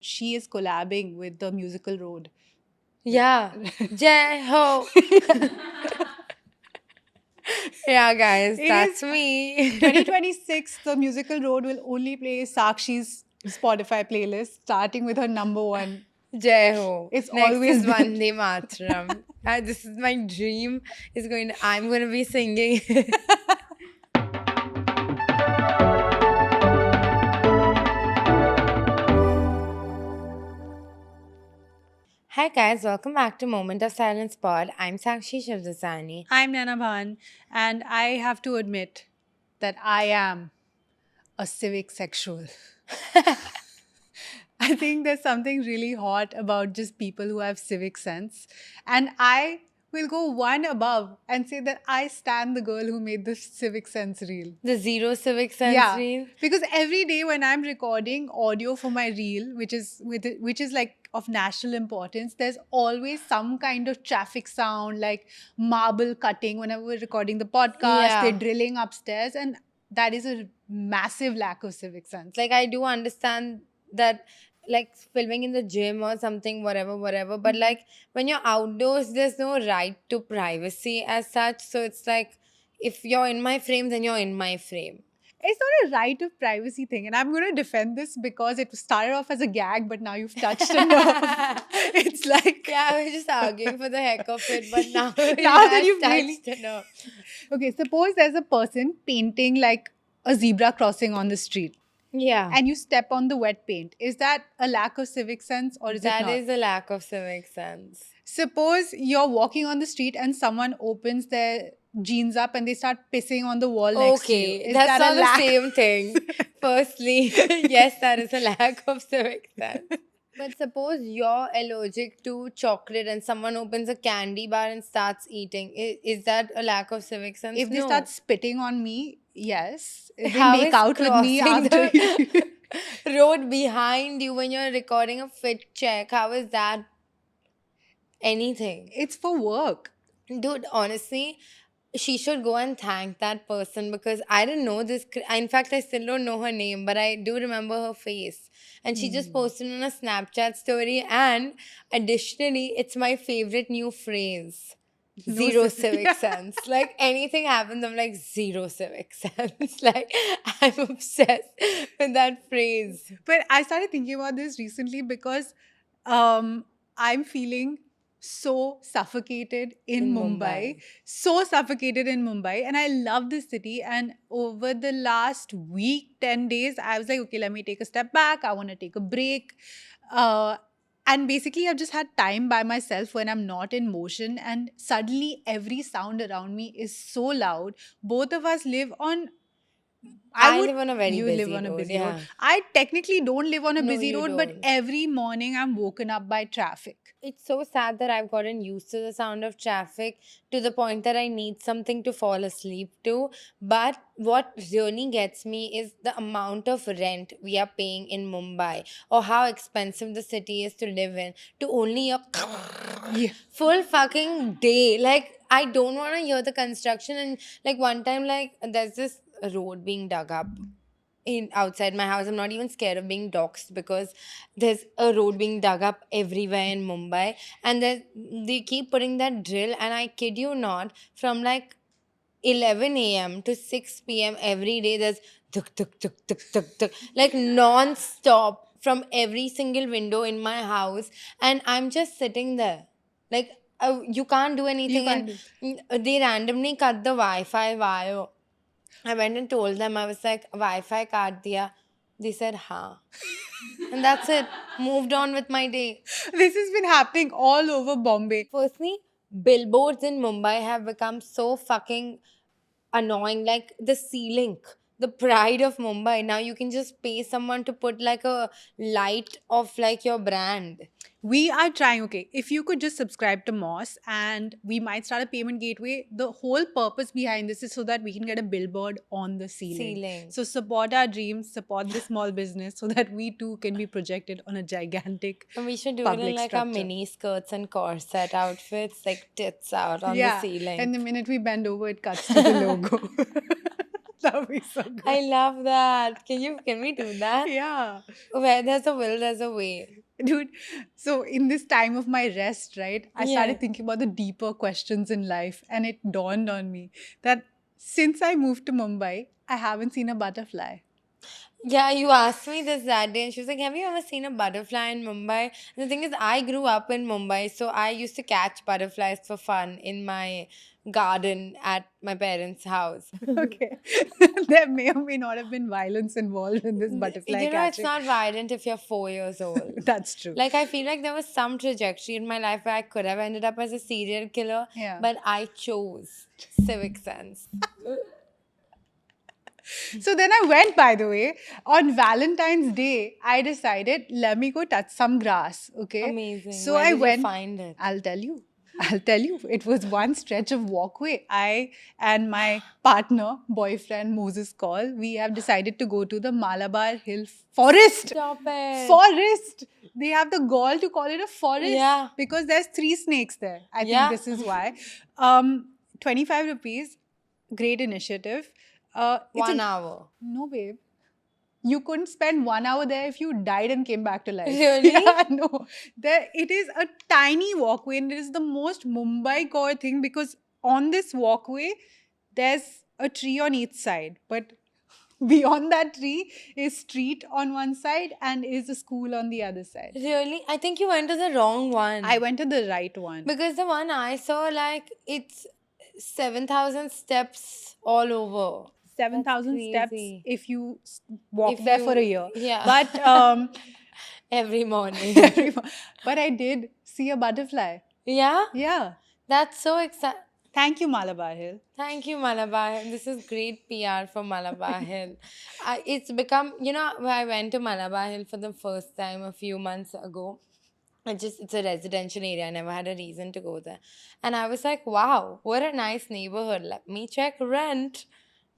she is collabing with the musical Road. Yeah. Jai ho. Yeah, guys, It that's is me. 2026. The musical Road will only play Sakshi's Spotify playlist, starting with her number one. Jai ho. It's Next always is been. Vande Mataram. This is my dream. I'm going to be singing. Hi guys, welcome back to Moment of Silence Pod. I'm Sakshi Shivdasani. I'm Nana Bhan, and I have to admit that I am a civic sexual. I think there's something really hot about just people who have civic sense. And I will go one above and say that I stand the girl who made the civic sense reel. The zero civic sense Yeah, reel. because every day when I'm recording audio for my reel, which is like of national importance, there's always some kind of traffic sound, like marble cutting. Whenever we're recording the podcast, they're Yeah. drilling upstairs, and that is a massive lack of civic sense. Like I do understand that like filming in the gym or something, whatever. But like when you're outdoors, there's no right to privacy as such. So it's like if you're in my frame, then you're in my frame. It's not a right of privacy thing, and I'm going to defend this because it started off as a gag, but now you've touched a nerve. It's like Yeah, we're just arguing for the heck of it, but now now that you've really touched a nerve. okay. Suppose there's a person painting like a zebra crossing on the street, Yeah. and you step on the wet paint. Is that a lack of civic sense, or is it That not? is a lack of civic sense. Suppose you're walking on the street and someone opens their jeans up and they start pissing on the wall next to you. Okay, Is that's that not a the lack? same thing. Firstly, yes, that is a lack of civic sense. But suppose you're allergic to chocolate and someone opens a candy bar and starts eating. Is that a lack of civic sense? If they No. start spitting on me, yes. If they How make is out with me crossing after the road behind you when you're recording a fit check, how is that anything? it's for work. Dude, honestly, she should go and thank that person because I didn't know this. In fact, I still don't know her name, but I do remember her face. And she just posted on a Snapchat story. And additionally, it's my favorite new phrase. No Zero civic- civic sense. Like anything happens, I'm like zero civic sense. Like I'm obsessed with that phrase. But I started thinking about this recently because I'm feeling so suffocated in Mumbai. So suffocated in Mumbai. And I love this city. And over the last week, 10 days, I was like, okay, let me take a step back. I want to take a break. And basically, I've just had time by myself when I'm not in motion. And suddenly, every sound around me is so loud. Both of us live on I live on a very you busy live on a road, busy yeah. road. I technically don't live on a No, busy you road, but don't. every morning I'm woken up by traffic. It's so sad that I've gotten used to the sound of traffic to the point that I need something to fall asleep to. But what really gets me is the amount of rent we are paying in Mumbai or how expensive the city is to live in to only a Yeah. full fucking day. Like, I don't want to hear the construction. And like, one time, like, there's this road being dug up in outside my house. I'm not even scared of being doxxed because there's a road being dug up everywhere in Mumbai, and they keep putting that drill. And I kid you not, from like 11 a.m. to 6 p.m. every day, there's tuk tuk tuk tuk tuk tuk like non-stop from every single window in my house, and I'm just sitting there like. You can't do anything, can't and they randomly cut the Wi-Fi wire. I went and told them, I was like, Wi-Fi kaat diya. They said, हाँ. And that's it. Moved on with my day. This has been happening all over Bombay. Firstly, billboards in Mumbai have become so fucking annoying. Like the C-Link, the pride of Mumbai. Now you can just pay someone to put like a light of like your brand. We are trying, okay, if you could just subscribe to Moss and we might start a payment gateway. The whole purpose behind this is so that we can get a billboard on the ceiling. Ceiling. So support our dreams, support the small business so that we too can be projected on a gigantic And we should do it in public like our structure. mini skirts and corset outfits, like tits out on the ceiling. And the minute we bend over, it cuts to the logo. That would be so good. I love that. Can we do that? Yeah. Where there's a will, there's a way. Dude, so in this time of my rest, right, I Yeah. started thinking about the deeper questions in life, and it dawned on me that since I moved to Mumbai, I haven't seen a butterfly. Yeah, you asked me this that day, and she was like, "Have you ever seen a butterfly in Mumbai?" And the thing is, I grew up in Mumbai, so I used to catch butterflies for fun in my garden at my parents' house. Okay. There may or may not have been violence involved in this butterfly You know, it's catching. not violent if you're 4 years old. That's true. Like, I feel like there was some trajectory in my life where I could have ended up as a serial killer, Yeah. but I chose civic sense. So then I went, by the way, on Valentine's Day, I decided, let me go touch some grass. Okay. Amazing. So Where I did you went. find it? I'll tell you. I'll tell you. It was one stretch of walkway. I and my partner, boyfriend, Moses Call, we have decided to go to the Malabar Hill Forest. Stop it. Forest. They have the gall to call it a forest. Yeah. Because there's 3 snakes there. I Yeah. think this is why. 25 rupees. Great initiative. It's 1 hour. No, babe. You couldn't spend 1 hour there if you died and came back to life. Really? Yeah, no. It is a tiny walkway, and it is the most Mumbai core thing because on this walkway, there's a tree on each side. But beyond that tree is street on one side and is a school on the other side. Really? I think you went to the wrong one. I went to the right one. Because the one I saw, like, it's 7,000 steps all over. 7,000 steps crazy. if you walk If there you- for a year. yeah. But Every morning. but I did see a butterfly. Yeah? Yeah. That's so exciting. Thank you, Malabar Hill. Thank you, Malabar. This is great PR for Malabar Hill. It's become, I went to Malabar Hill for the first time a few months ago. It's a residential area. I never had a reason to go there. And I was like, wow, what a nice neighborhood. Let me check rent.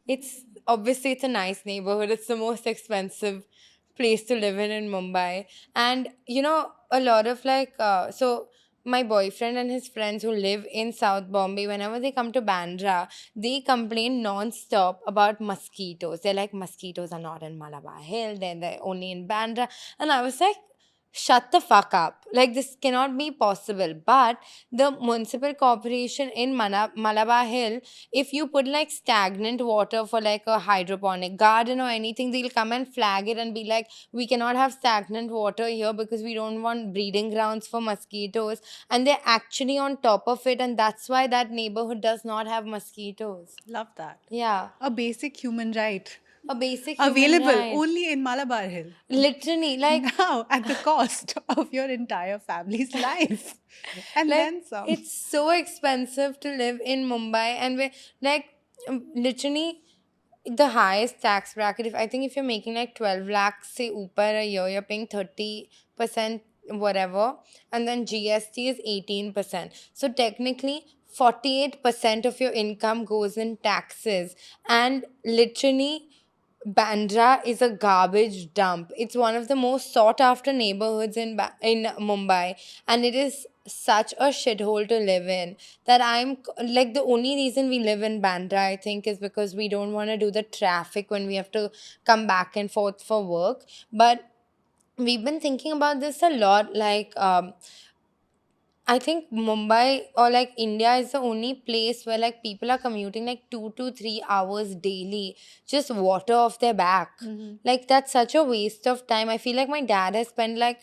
It's a nice neighborhood. It's the most expensive place to live in Mumbai. And, a lot of so my boyfriend and his friends who live in South Bombay, whenever they come to Bandra, they complain non-stop about mosquitoes. They're like, mosquitoes are not in Malabar Hill. They're only in Bandra. And I was like, shut the fuck up. Like, this cannot be possible. But the municipal corporation in Malabar Hill, if you put like stagnant water for like a hydroponic garden or anything, they'll come and flag it and be like, we cannot have stagnant water here because we don't want breeding grounds for mosquitoes. And they're actually on top of it. And that's why that neighborhood does not have mosquitoes. Love that. Yeah. A basic human right. A basic human Available right. only in Malabar Hill. Literally, like, Now, at the cost of your entire family's life. And like, then some. it's so expensive to live in Mumbai, and we're like, literally the highest tax bracket. If you're making like 12 lakhs say upar a year, you're paying 30% whatever, and then GST is 18%. So technically 48% of your income goes in taxes, and literally Bandra is a garbage dump. It's one of the most sought after neighborhoods in Mumbai, and it is such a shithole to live in that I'm like, the only reason we live in Bandra, I think, is because we don't want to do the traffic when we have to come back and forth for work. But we've been thinking about this a lot, like, I think Mumbai or like India is the only place where like people are commuting like 2 to 3 hours daily, just water off their back. Like, that's such a waste of time. I feel like my dad has spent like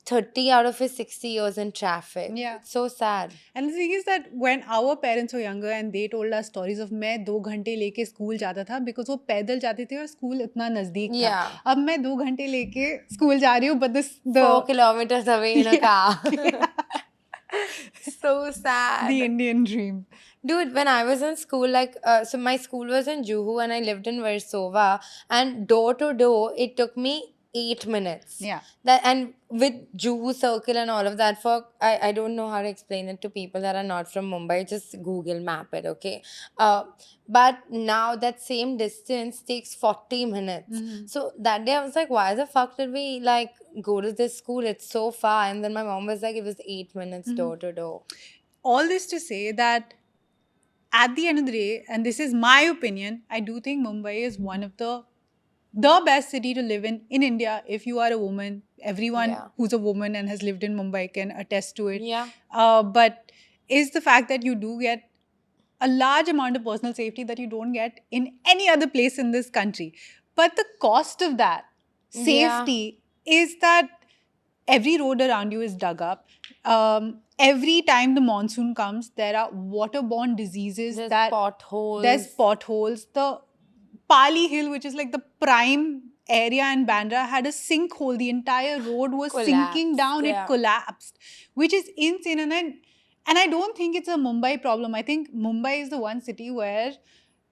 30 out of his 60 years in traffic. Yeah. It's so sad. And the thing is that when our parents were younger and they told us stories of मैं 2 घंटे लेके school जाता था because वो पैदल जाते थे और स्कूल इतना नजदीक था. Yeah. अब मैं 2 घंटे लेके स्कूल जा रही हूँ but the 4 kilometers away in a Yeah. car. So sad. the Indian dream. Dude, when I was in school, like, so my school was in Juhu and I lived in Versova, and door to door, it took me 8 minutes. Yeah. And with Juhu Circle and all of that, I don't know how to explain it to people that are not from Mumbai. Just Google map it, okay? But now that same distance takes 40 minutes. So that day I was like, why the fuck did we like go to this school? It's so far. And then my mom was like, it was 8 minutes door to door. All this to say that at the end of the day, and this is my opinion, I do think Mumbai is one of the best city to live in India if you are a woman. Everyone Yeah. who's a woman and has lived in Mumbai can attest to it. Yeah. But is the fact that you do get a large amount of personal safety that you don't get in any other place in this country. But the cost of that Yeah. safety is that every road around you is dug up. Every time the monsoon comes, there are waterborne diseases There's that potholes. there's potholes. The Pali Hill, which is like the prime area in Bandra, had a sinkhole. The entire road was sinking Collapsed, down. yeah. It collapsed, which is insane. And I don't think it's a Mumbai problem. I think Mumbai is the one city where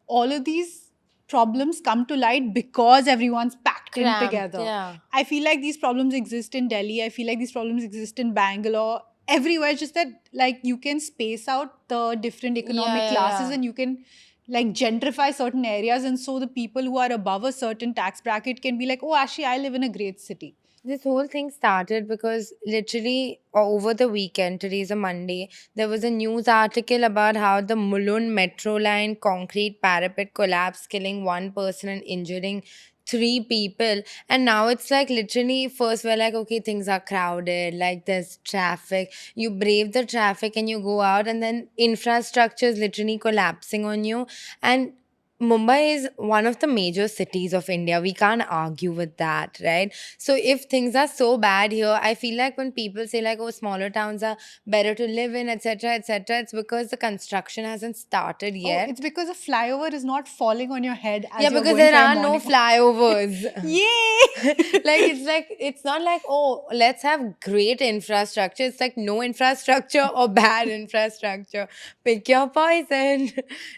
all of these problems come to light because everyone's packed in Cramped, together. yeah. I feel like these problems exist in Delhi. I feel like these problems exist in Bangalore. Everywhere, just that like you can space out the different economic Yeah, classes yeah. and you can like gentrify certain areas, and so the people who are above a certain tax bracket can be like, oh, actually, I live in a great city. This whole thing started because literally over the weekend, today's a Monday, there was a news article about how the Mulund metro line concrete parapet collapsed, killing one person and injuring three people. And now it's like literally, first we're like, okay, things are crowded, like there's traffic. You brave the traffic and you go out, and then infrastructure is literally collapsing on you. And Mumbai is one of the major cities of India. We can't argue with that, right? So if things are so bad here, I feel like when people say like, oh, smaller towns are better to live in, etc., it's because the construction hasn't started Oh, yet. it's because a flyover is not falling on your head as Yeah, you're because going there for your are no morning. flyovers. Yay! It's not like, oh, let's have great infrastructure. It's like no infrastructure or bad infrastructure. Pick your poison.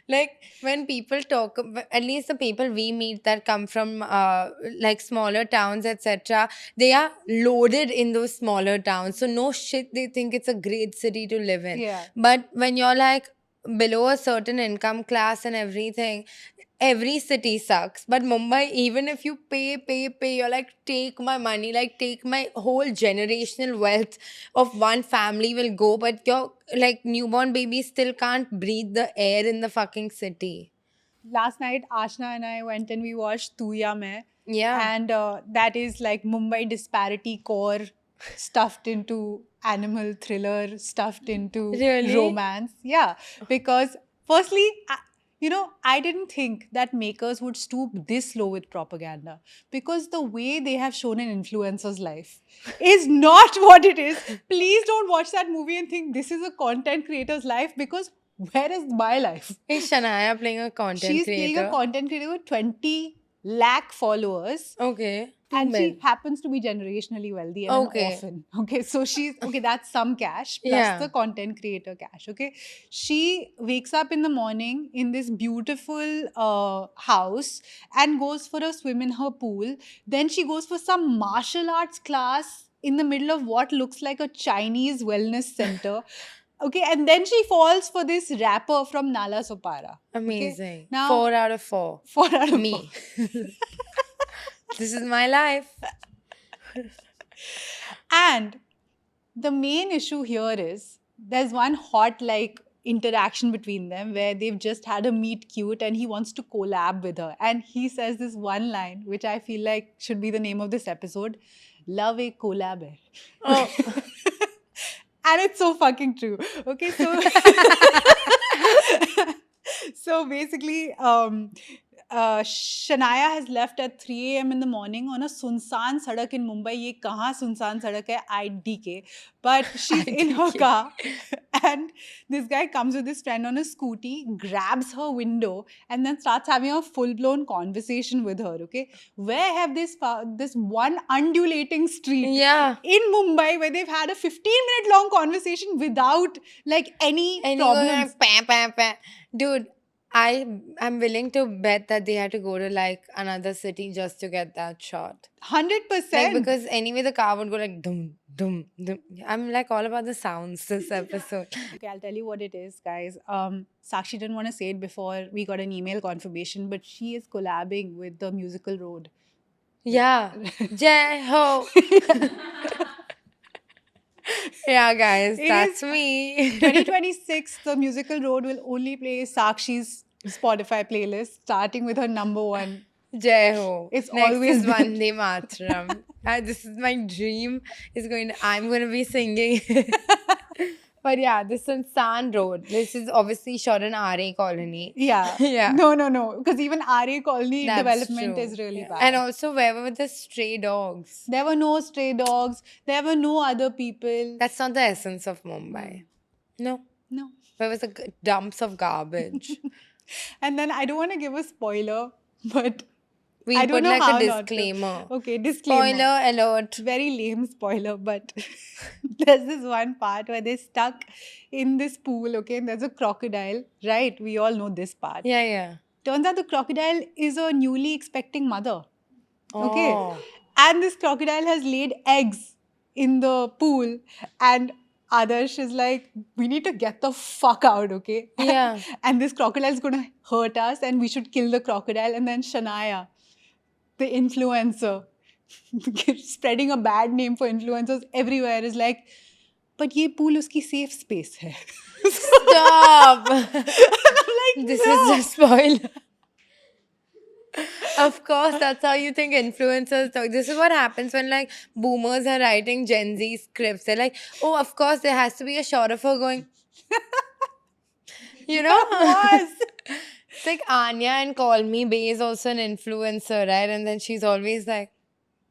Like when people talk, at least the people we meet that come from like smaller towns, etc., they are loaded in those smaller towns. So no shit, they think it's a great city to live in. Yeah. But when you're like below a certain income class and everything, every city sucks. But Mumbai, even if you pay, you're like, take my money, like take my whole generational wealth of one family will go, but your like newborn baby still can't breathe the air in the fucking city. Last night, Ashna and I went and we watched Tu Ya Main. Yeah. And that is like Mumbai disparity core stuffed into animal thriller, stuffed into Really? romance. Yeah. Because, firstly, I didn't think that makers would stoop this low with propaganda, because the way they have shown an influencer's life is not what it is. Please don't watch that movie and think this is a content creator's life, because where is my life? Is Shania playing a content She's creator? playing a content creator with 20 lakh followers. Okay. And men. she happens to be generationally wealthy and Okay. an orphan. Okay, so she's okay. That's some cash plus Yeah. the content creator cash. Okay, she wakes up in the morning in this beautiful house and goes for a swim in her pool. Then she goes for some martial arts class in the middle of what looks like a Chinese wellness center. Okay, and then she falls for this rapper from Nala Sopara. Amazing. Now- 4 out of 4. 4 out of Me. This is my life. And the main issue here is there's one hot like interaction between them where they've just had a meet cute and he wants to collab with her. And he says this one line, which I feel like should be the name of this episode: Love a collab hai. Oh. And it's so fucking true. Okay, so so basically, Shania has left at 3 a.m. in the morning on a sunsan sadak in Mumbai. Ye kahan sunsan sadak hai? IDK. But she's in her IDK. car, and this guy comes with his friend on a scooty, grabs her window, and then starts having a full-blown conversation with her. Okay, where have this one undulating street Yeah. in Mumbai where they've had a 15-minute long conversation without like any And you go problems? like, pam, pam, pam. Dude, I'm willing to bet that they had to go to like another city just to get that shot. 100%. Like because anyway the car would go like dum dum dum. I'm like all about the sounds this episode. Okay, I'll tell you what it is, guys. Sakshi didn't want to say it before we got an email confirmation, but she is collabing with the musical Road. Yeah. Jai ho. Yeah, guys, It that's is me. 2026. The musical road will only play Sakshi's Spotify playlist, starting with her number one. Jai Ho. It's Next always is been. Vande Mataram. This is my dream. I'm going to be singing. But yeah, this is San Road. This is obviously shot in RA Colony. Yeah. Yeah, No. Because even RA colony that's development true. is really Yeah. bad. And also, where were the stray dogs? There were no stray dogs. There were no other people. That's not the essence of Mumbai. No. No. Where was the dumps of garbage? And then I don't want to give a spoiler, but We'll I don't put know like how a not to. disclaimer. Okay, disclaimer. Spoiler alert. Very lame spoiler, but there's this one part where they're stuck in this pool, okay, and there's a crocodile, right? We all know this part. Yeah, yeah. Turns out the crocodile is a newly expecting mother, okay? Oh. And this crocodile has laid eggs in the pool, and Adarsh is like, we need to get the fuck out, okay? Yeah. And this crocodile is going to hurt us, and we should kill the crocodile. And then Shania, the influencer, spreading a bad name for influencers everywhere, is like, but ye pool uski safe space hai. Stop. And I'm like, This no. is the spoiler. Of course, that's how you think influencers talk. This is what happens when like boomers are writing Gen Z scripts. They're like, oh, of course, there has to be a shot of her going. You know? Was. It's like Anya and Call Me Bay is also an influencer, right? And then she's always like,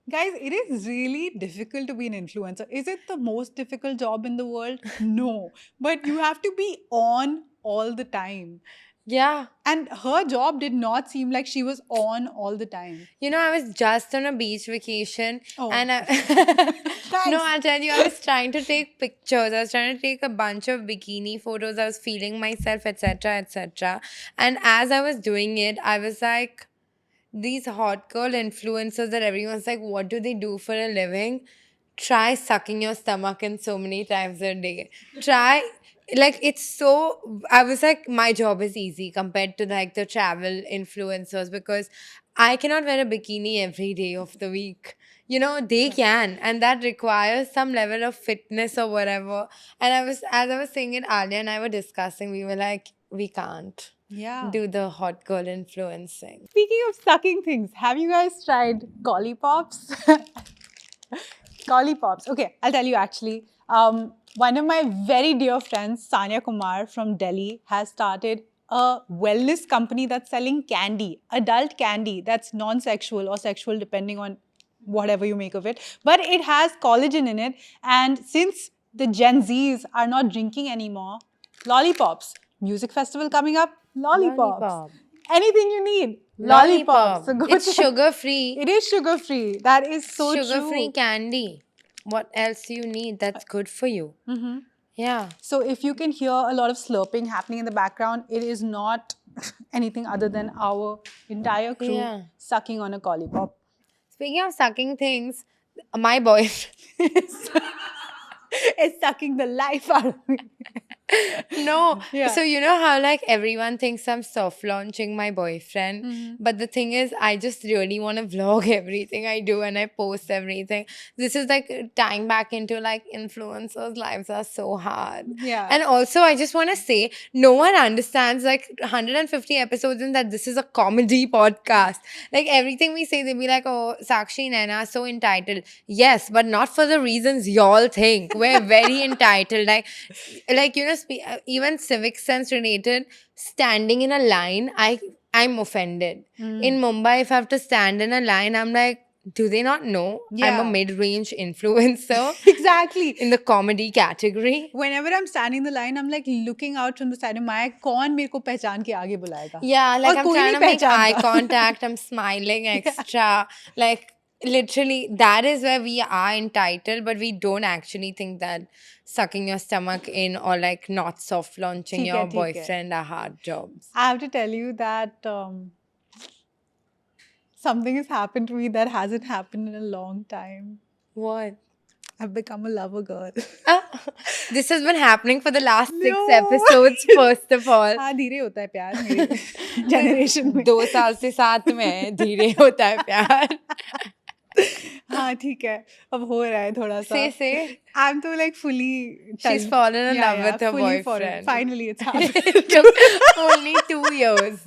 Guys, it is really difficult to be an influencer. Is it the most difficult job in the world? No. But you have to be on all the time. yeah. And her job did not seem like she was on all the time. You know, I was just on a beach vacation Oh. and I Thanks. no, I'll tell you, I was trying to take pictures. I was trying to take a bunch of bikini photos. I was feeling myself, etc., etc. And as I was doing it, I was like, these hot girl influencers that everyone's like, what do they do for a living? Try sucking your stomach in so many times a day. Try like it's so I was like, my job is easy compared to like the travel influencers because I cannot wear a bikini every day of the week. You know, they can, and that requires some level of fitness or whatever. And as I was saying it, Alia and I were discussing, we were like, we can't Yeah. do the hot girl influencing. Speaking of sucking things, have you guys tried Collipops? Collipops. Okay, I'll tell you actually. One of my very dear friends, Sanya Kumar from Delhi, has started a wellness company that's selling candy, adult candy that's non-sexual or sexual depending on whatever you make of it. But it has collagen in it. And since the Gen Zs are not drinking anymore, lollipops. Music festival coming up, lollipops. Lollipop. Anything you need, lollipops. So go It's check- sugar free. It is sugar free. That is so Sugar true. free candy. What else do you need that's good for you? Mhm. Yeah. So if you can hear a lot of slurping happening in the background, it is not anything other than our entire crew Yeah. sucking on a collipop. Speaking of sucking things, my boyfriend. It's sucking the life out of me. No. Yeah. So you know how like everyone thinks I'm soft launching my boyfriend, Mhm. but the thing is, I just really want to vlog everything I do and I post everything. This is like tying back into like influencers' lives are so hard. Yeah. And also, I just want to say, no one understands like 150 episodes in that this is a comedy podcast. Like everything we say, they'll be like, oh, Sakshi Naina, so entitled. Yes, but not for the reasons y'all think. We're very entitled. Like you know, even civic sense related, standing in a line, I'm offended. Mm. In Mumbai, if I have to stand in a line, I'm like, do they not know I'm Yeah. a mid-range influencer? Exactly. In the comedy category. Whenever I'm standing in the line, I'm like looking out from the side of my eye, कौन मेरे को पहचान के आगे बुलाएगा? Yeah, like और I'm कोई trying नहीं to make eye पहचानता. contact, I'm smiling extra. Like literally, that is where we are entitled, but we don't actually think that sucking your stomach in or like not soft launching ठीक है, your ठीक है. boyfriend are hard jobs. I have to tell you that something has happened to me that hasn't happened in a long time. What? I've become a lover girl. This has been happening for the last 6 No. episodes, first of all. हाँ धीरे होता है प्यार मेरे generation में. 2 साल से साथ में है, धीरे होता है प्यार. हाँ ठीक है, अब हो रहा है थोड़ा सा. Say. I'm तो like fully She's touched. fallen in love Yeah, with her fully fallen. boyfriend. Finally, it's It happened. took only 2 years.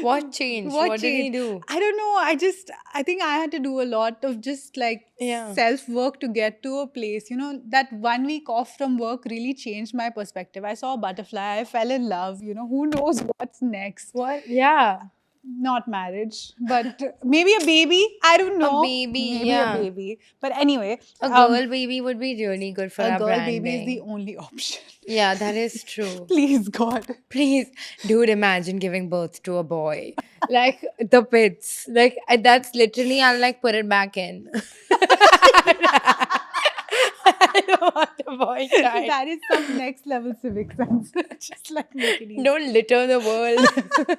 What changed? What What did he changed? do? I don't know. I think I had to do a lot of just like Yeah. self work to get to a place. You know, that 1 week off from work really changed my perspective. I saw a butterfly. I fell in love. You know, who knows what's next? What? Yeah. Not marriage, but maybe a baby. I don't know. baby, Maybe yeah. a baby. But anyway, A girl baby would be really good for a our girl branding. baby is the only option. Yeah, that is true. Please, God. Please, dude, imagine giving birth to a boy. Like the pits. Like that's literally, I'll like put it back in. I don't want a boy child. That is some next level civic sense. Just like make it easy. Don't litter the world.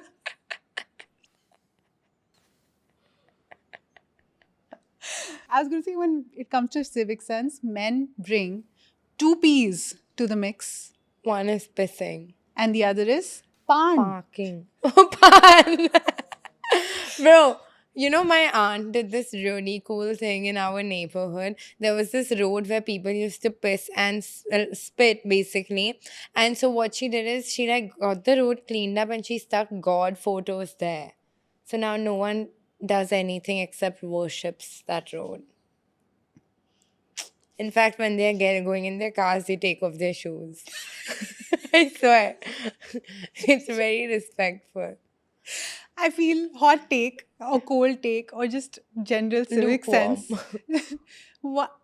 I was going to say, when it comes to civic sense, men bring 2 P's to the mix, One is pissing. and the other is pan. Parking. Oh, pan. Bro, you know, my aunt did this really cool thing in our neighborhood. There was this road where people used to piss and spit, basically. And so what she did is she like got the road cleaned up and she stuck God photos there. So now no one does anything except worships that road. In fact, when they're going in their cars, they take off their shoes. I swear. It's very respectful. I feel hot take or cold take or just general civic Lukewarm. sense.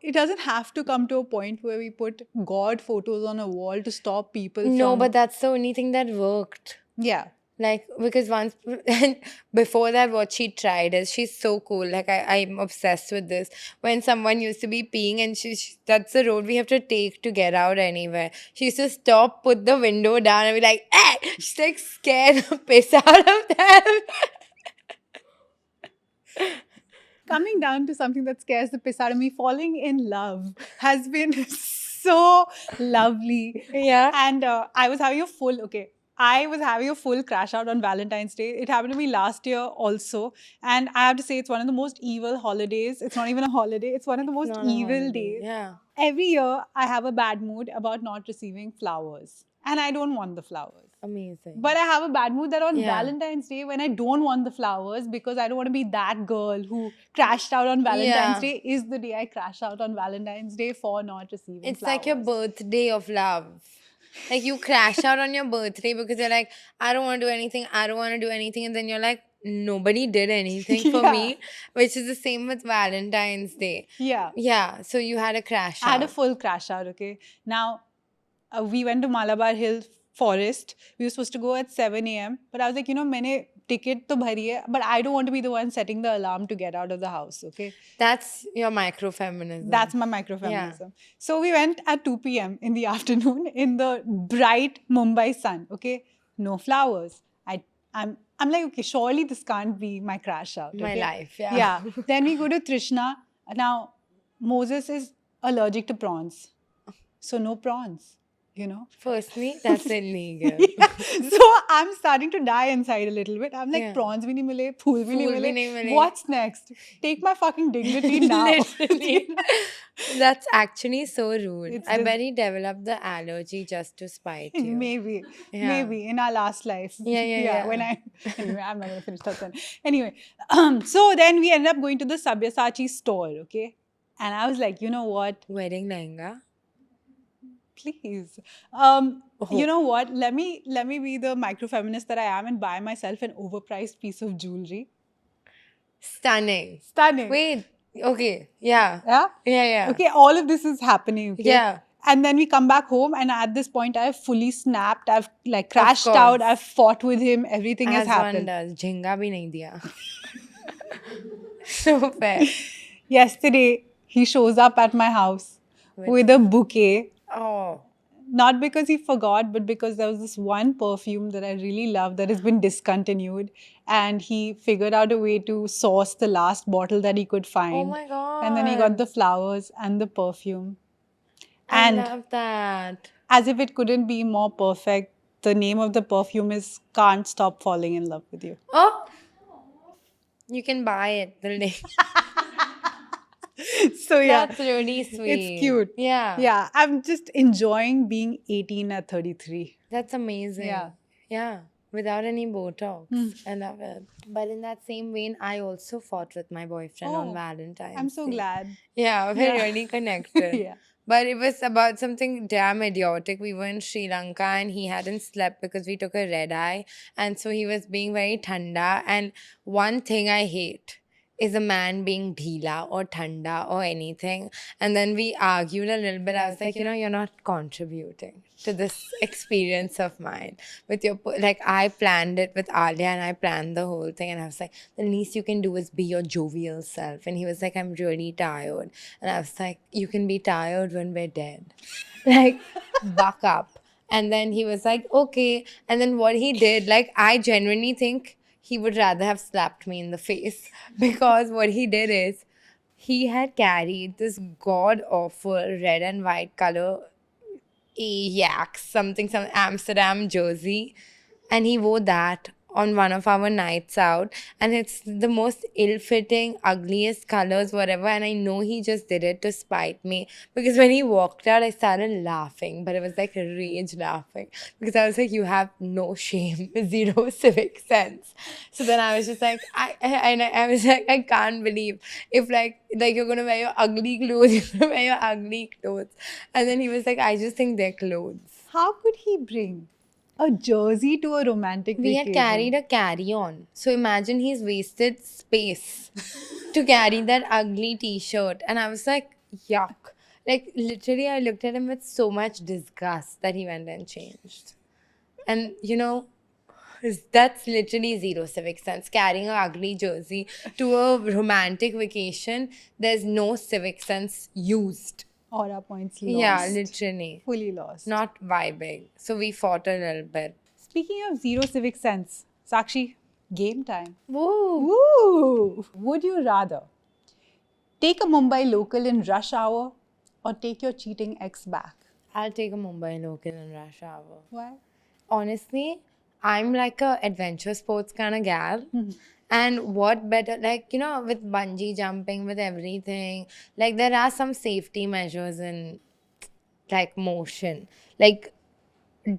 It doesn't have to come to a point where we put God photos on a wall to stop people No, from... but that's the only thing that worked. Yeah. Like, because once, and before that, what she tried is, she's so cool. Like, I'm obsessed with this. When someone used to be peeing and that's the road we have to take to get out anywhere. She used to stop, put the window down, and be like, eh! She's like scared the piss out of them. Coming down to something that scares the piss out of me, falling in love has been so lovely. Yeah. And I was having a full crash out on Valentine's Day. It happened to me last year also. And I have to say, it's one of the most evil holidays. It's not even a holiday. It's one of the most Not a evil holiday. days. Yeah. Every year, I have a bad mood about not receiving flowers. And I don't want the flowers. Amazing. But I have a bad mood that on Yeah. Valentine's Day, when I don't want the flowers because I don't want to be that girl who crashed out on Valentine's Yeah. Day, is the day I crash out on Valentine's Day for not receiving It's flowers. like your birthday of love. Like, you crash out on your birthday because you're like, I don't want to do anything, I don't want to do anything. And then you're like, nobody did anything for Yeah. me, which is the same with Valentine's Day. Yeah. Yeah, so you had a crash I had a out. full crash out, okay? Now, we went to Malabar Hill Forest. We were supposed to go at 7 a.m. But I was like, मैंने ticket तो भरी है, but I don't want to be the one setting the alarm to get out of the house, okay? That's your microfeminism. That's my microfeminism. So we went at 2 p.m. in the afternoon in the bright Mumbai sun, okay? No flowers. I'm like, okay, surely this can't be my crash out. My okay? life, yeah. Yeah. Then we go to Trishna. Now, Moses is allergic to prawns. So no prawns, you know? Firstly, that's illegal. So I'm starting to die inside a little bit. I'm like, Yeah. prawns bhi nahi mile, phool bhi nahi Phool bhi mile. nahi mile. What's next? Take my fucking dignity now. Literally. That's actually so rude. It's I just- bet he developed the allergy just to spite you. Maybe, Yeah. maybe in our last life. Yeah. When anyway, I'm not gonna finish that then. Anyway, so then we ended up going to the Sabyasachi store, okay? And I was like, you know what? Wedding lehenga? Please, Oh. you know what? Let me be the microfeminist that I am and buy myself an overpriced piece of jewelry. Stunning. Stunning. Wait, okay, yeah. Yeah. Yeah. Okay. All of this is happening. Okay? Yeah. And then we come back home, and at this point, I've fully snapped. I've like crashed course. out. I've fought with him. Everything has As one happened. does. Jhinga bhi nahi diya. So fair. Yesterday, he shows up at my house with a bouquet. Oh. Not because he forgot, but because there was this one perfume that I really love that has been discontinued. And he figured out a way to source the last bottle that he could find. Oh my god. And then he got the flowers and the perfume. I And love that. as if it couldn't be more perfect, the name of the perfume is Can't Stop Falling in Love with You. Oh. You can buy it the link. So yeah, That's really sweet. it's cute. Yeah. Yeah, I'm just enjoying being 18 at 33. That's amazing. Yeah. Yeah. Without any Botox. Hmm. I love it. But in that same vein, I also fought with my boyfriend on Oh, Valentine's I'm so Day. glad. Yeah, we're Yeah. really connected. Yeah. But it was about something damn idiotic. We were in Sri Lanka and he hadn't slept because we took a red eye. And so he was being very thanda. And one thing I hate is a man being dhila or thanda or anything. And then we argued a little bit. I was like, you're not contributing to this experience of mine with your, like, I planned it with Alia and I planned the whole thing. And I was like, the least you can do is be your jovial self. And he was like, I'm really tired. And I was like, you can be tired when we're dead. Like, buck up. And then he was like, okay. And then what he did, like, I genuinely think he would rather have slapped me in the face because what he did is he had carried this god awful red and white color Ajax, some Amsterdam jersey, and he wore that on one of our nights out, and it's the most ill-fitting, ugliest colors, whatever. And I know he just did it to spite me because when he walked out, I started laughing, but it was like a rage laughing because I was like, "You have no shame, zero civic sense." So then I was just like, I was like, I can't believe if like you're gonna wear your ugly clothes, you're gonna wear your ugly clothes. And then he was like, I just think they're clothes. How could he bring a jersey to a romantic We had vacation? carried a carry-on. So imagine he's wasted space to carry that ugly t-shirt. And I was like, yuck. Like literally I looked at him with so much disgust that he went and changed. And that's literally zero civic sense. Carrying an ugly jersey to a romantic vacation, there's no civic sense used. Aura points lost. Yeah, literally. Fully lost. Not vibing. So we fought a little bit. Speaking of zero civic sense, Sakshi, game time. Woo! Woo! Would you rather take a Mumbai local in rush hour or take your cheating ex back? I'll take a Mumbai local in rush hour. Why? Honestly, I'm like a adventure sports kind of gal. And what better, like, with bungee jumping, with everything, like, there are some safety measures in, like, motion. Like,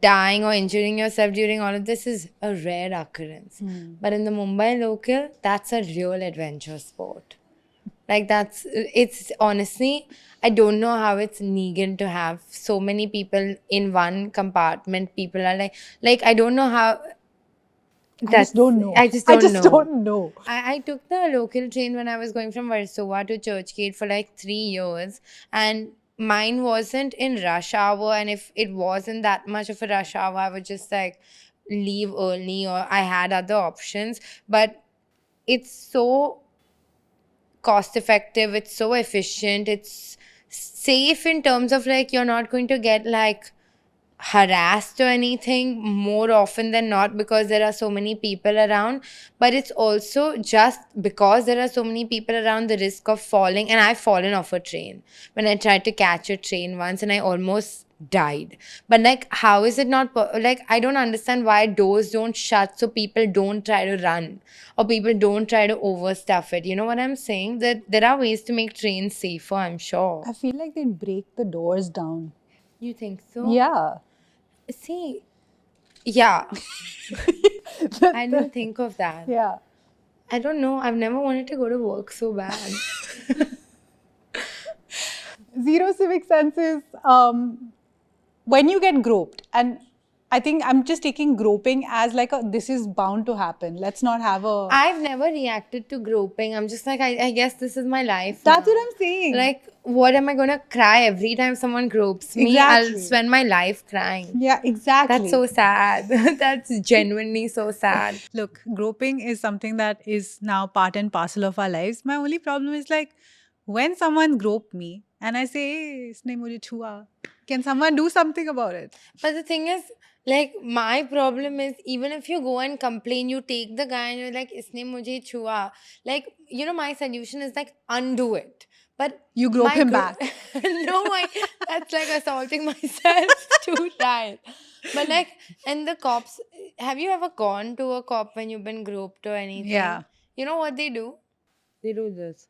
dying or injuring yourself during all of this is a rare occurrence. But in the Mumbai local, that's a real adventure sport. Like it's honestly, I don't know how it's legal to have so many people in one compartment. People are like I don't know how. I just don't know. I just don't know. I took the local train when I was going from Warsaw to Churchgate for like 3 years, and mine wasn't in rush hour. And if it wasn't that much of a rush hour, I would just like leave early, or I had other options. But it's so cost effective, it's so efficient, it's safe in terms of like you're not going to get like harassed or anything more often than not because there are so many people around. But it's also just because there are so many people around, the risk of falling. And I've fallen off a train when I tried to catch a train once and I almost died. But like, how is it not like, I don't understand why doors don't shut so people don't try to run or people don't try to overstuff it. You know what I'm saying? That there are ways to make trains safer, I'm sure. I feel like they'd break the doors down. You think so? Yeah. See, yeah. I didn't think of that. Yeah. I don't know. I've never wanted to go to work so bad. Zero civic sense is when you get groped, and I think I'm just taking groping as like this is bound to happen. Let's not have a. I've never reacted to groping. I'm just like, I guess this is my life. That's now. what I'm saying. Like, what am I going to cry every time someone gropes me? I'll Exactly. spend my life crying. Yeah, exactly. That's so sad. That's genuinely so sad. Look, groping is something that is now part and parcel of our lives. My only problem is like when someone groped me and I say, hey, isne mujhe chua. Can someone do something about it? But the thing is, like, my problem is even if you go and complain, you take the guy and you're like, isne mujhe chua. Like, my solution is like, undo it. But you grope him back. No, that's like assaulting myself too tight. But like, and the cops, have you ever gone to a cop when you've been groped or anything? Yeah. You know what they do? They do this.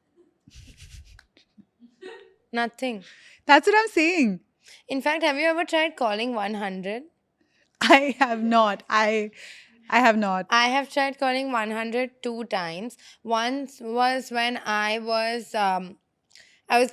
Nothing. That's what I'm saying. In fact, have you ever tried calling 100? I have not. I have not. I have tried calling 100 2 times. Once was when I was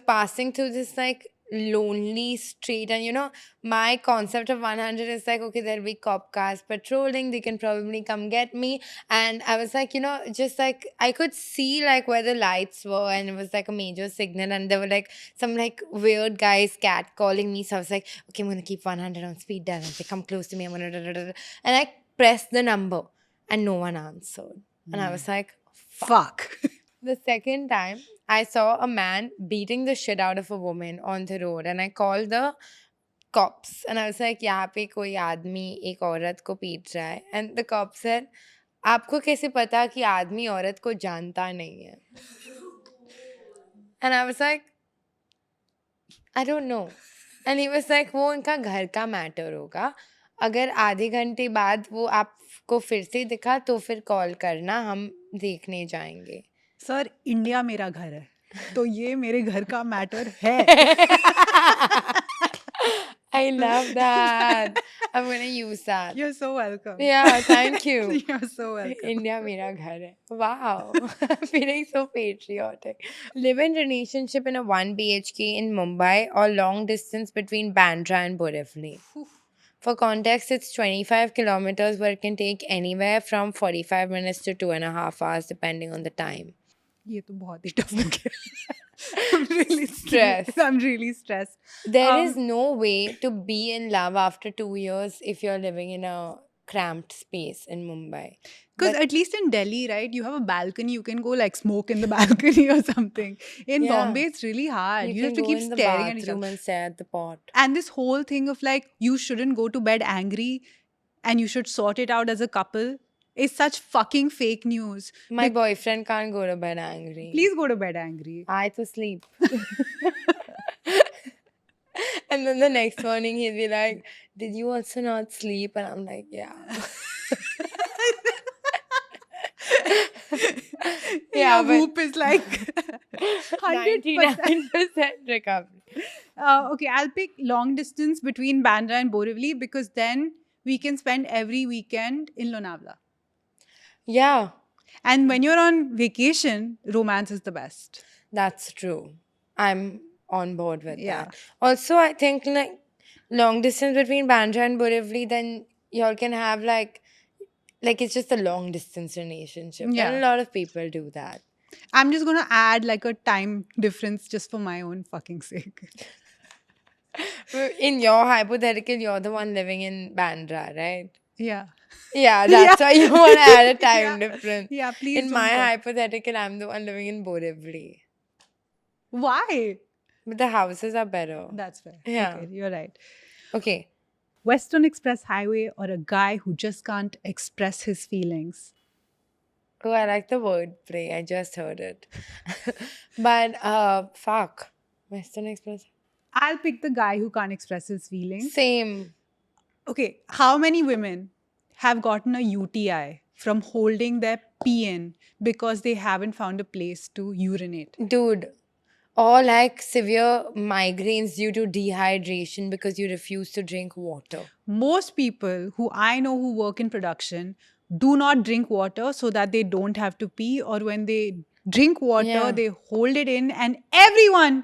passing through this like lonely street, and my concept of 100 is like, okay, there'll be cop cars patrolling, they can probably come get me. And I was like, just like I could see like where the lights were, and it was like a major signal, and there were like some like weird guys cat calling me. So I was like, okay, I'm gonna keep 100 on speed dial. If they come close to me, I'm gonna da, da, da, da. And I pressed the number and no one answered. And I was like, Fuck. the second time, I saw a man beating the shit out of a woman on the road, and I called the cops. And I was like, यहाँ पे कोई आदमी एक औरत को पीट रहा है. And the cop said, आपको कैसे पता कि आदमी औरत को जानता नहीं है? And I was like, I don't know. And he was like, वो उनका घर का मैटर होगा. अगर आधे घंटे बाद वो आपको फिर से दिखा तो फिर कॉल करना, हम देखने जाएंगे. सर, इंडिया मेरा घर है, तो ये मेरे घर का मैटर है. I love that. I'm gonna use that. You're so welcome. Yeah, thank you. You're so welcome. India मेरा घर है. Wow. Feeling so patriotic. Live-in relationship in a 1 BHK in Mumbai or long distance between Bandra and Borivali. For context, it's 25 kilometers, but it can take anywhere from 45 minutes to 2.5 hours depending on the time. ये तो बहुत ही tough हो गया. I'm really Stressed. I'm really stressed. There is no way to be in love after 2 years if you're living in a cramped space in Mumbai. Because But- at least in Delhi, right, you have a balcony. You can go like smoke in the balcony or something. In Yeah. Bombay, it's really hard. You have can to go keep in the staring at each bathroom other. and stare at the pot. And this whole thing of like, you shouldn't go to bed angry and you should sort it out as a couple is such fucking fake news. My boyfriend can't go to bed angry. Please go to bed angry. I to sleep. And then the next morning he'll be like, did you also not sleep? And I'm like, yeah. Yeah, but- Whoop is like 100%. 99% recovery. Okay, I'll pick long distance between Bandra and Borivali because then we can spend every weekend in Lonavala. Yeah, And when you're on vacation, romance is the best. that's true. I'm on board with Yeah. that. Also, I think like long distance between Bandra and Borivali, then y'all can have like it's just a long distance relationship. Yeah. And a lot of people do that. I'm just going to add like a time difference just for my own fucking sake. In your hypothetical, you're the one living in Bandra, right? Yeah. Yeah, that's why you want to add a time difference. Yeah, please. In don't my go. hypothetical, I'm the one living in Borivali. Why? But the houses are better. That's fair. Yeah. Okay, you're right. Okay. Western Express Highway or a guy who just can't express his feelings? Oh, I like the word play. I just heard it. But fuck. Western Express. I'll pick the guy who can't express his feelings. Same. Okay, how many women have gotten a UTI from holding their pee in because they haven't found a place to urinate? Dude. Or like severe migraines due to dehydration because you refuse to drink water. Most people who I know who work in production do not drink water so that they don't have to pee, or when they drink water, Yeah. they hold it in, and every had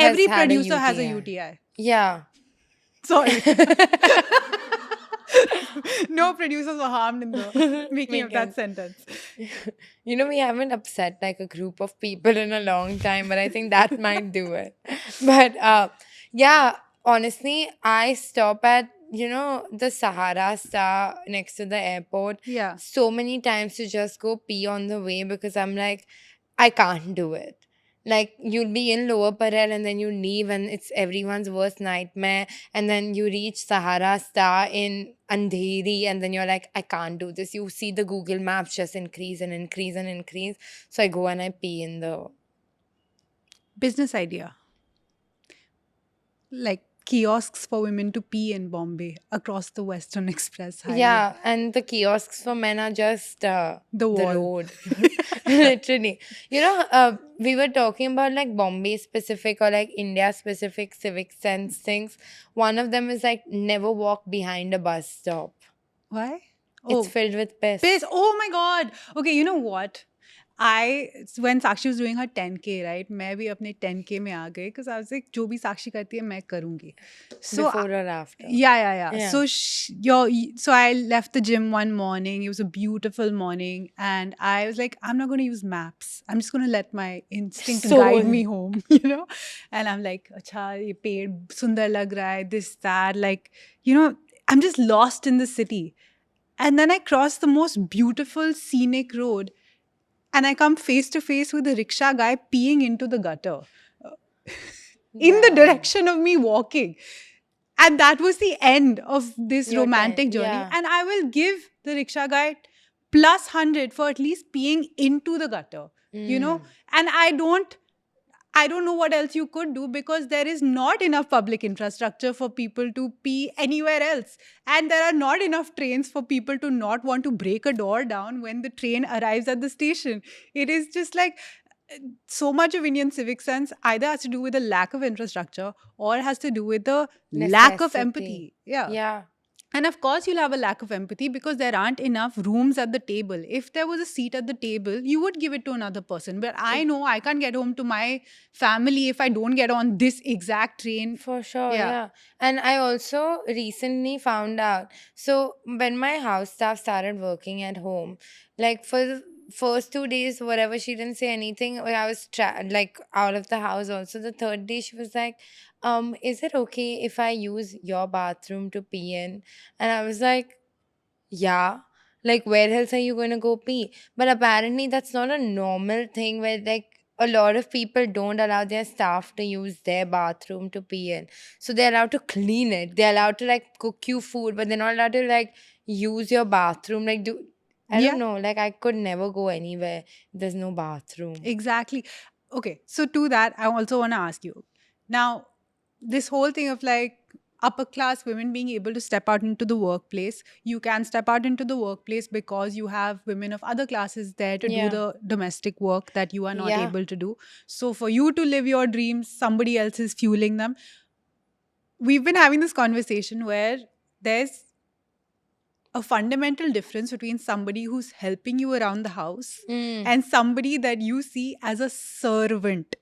a producer has a UTI. UTI. Yeah. Sorry. No producers were harmed in the making of that Making. sentence. We haven't upset like a group of people in a long time, but I think that might do it. But yeah, honestly, I stop at, the Sahara Star next to the airport Yeah. so many times to just go pee on the way because I'm like, I can't do it. Like, you'll be in Lower Parel and then you leave and it's everyone's worst nightmare. And then you reach Sahara Star in Andheri and then you're like, I can't do this. You see the Google Maps just increase and increase and increase. So I go and I pee in the... Business idea. Like kiosks for women to pee in Bombay across the Western Express Highway. Yeah, and the kiosks for men are just The the wall. road. Literally. We were talking about like Bombay specific or like India specific civic sense things. One of them is like never walk behind a bus stop. Why? It's Oh, filled with piss. piss. Oh my God. Okay, you know what? When Sakshi was doing her 10K, right? मैं भी अपने 10K में आ गई because I was like, जो भी साक्षी करती है मैं करूँगी. So Before or after. yeah. Yeah. So I left the gym one morning. It was a beautiful morning, and I was like, I'm not going to use maps. I'm just going to let my instinct guide Soul. me home, you know. And I'm like, अच्छा ये पेड़ सुंदर लग रहा है, this that, like, you know, I'm just lost in the city. And then I cross the most beautiful scenic road, and I come face to face with a rickshaw guy peeing into the gutter in the Damn. direction of me walking. And that was the end of this Your romantic time, journey. yeah. And I will give the rickshaw guy plus 100 for at least peeing into the gutter, you know? Mm. And I don't know what else you could do because there is not enough public infrastructure for people to pee anywhere else. And there are not enough trains for people to not want to break a door down when the train arrives at the station. It is just like so much of Indian civic sense either has to do with the lack of infrastructure or has to do with the lack of Necessity. empathy. Yeah. Yeah. And of course, you'll have a lack of empathy because there aren't enough rooms at the table. If there was a seat at the table, you would give it to another person. But I know I can't get home to my family if I don't get on this exact train. For sure, Yeah. yeah. And I also recently found out. So when my house staff started working at home, like for the first 2 days, whatever, she didn't say anything. When I was like out of the house. Also, the third day, she was like, is it okay if I use your bathroom to pee in? And I was like, yeah. Like, where else are you going to go pee? But apparently, that's not a normal thing where, like, a lot of people don't allow their staff to use their bathroom to pee in. So they're allowed to clean it. They're allowed to, like, cook you food, but they're not allowed to, like, use your bathroom. Like, I Yeah. don't know. Like, I could never go anywhere. There's no bathroom. Exactly. Okay. So, to that, I also want to ask you now, this whole thing of like upper class women being able to step out into the workplace, you can step out into the workplace because you have women of other classes there to do Yeah. the domestic work that you are not Yeah. able to do. So, for you to live your dreams, somebody else is fueling them. We've been having this conversation where there's a fundamental difference between somebody who's helping you around the house Mm. and somebody that you see as a servant.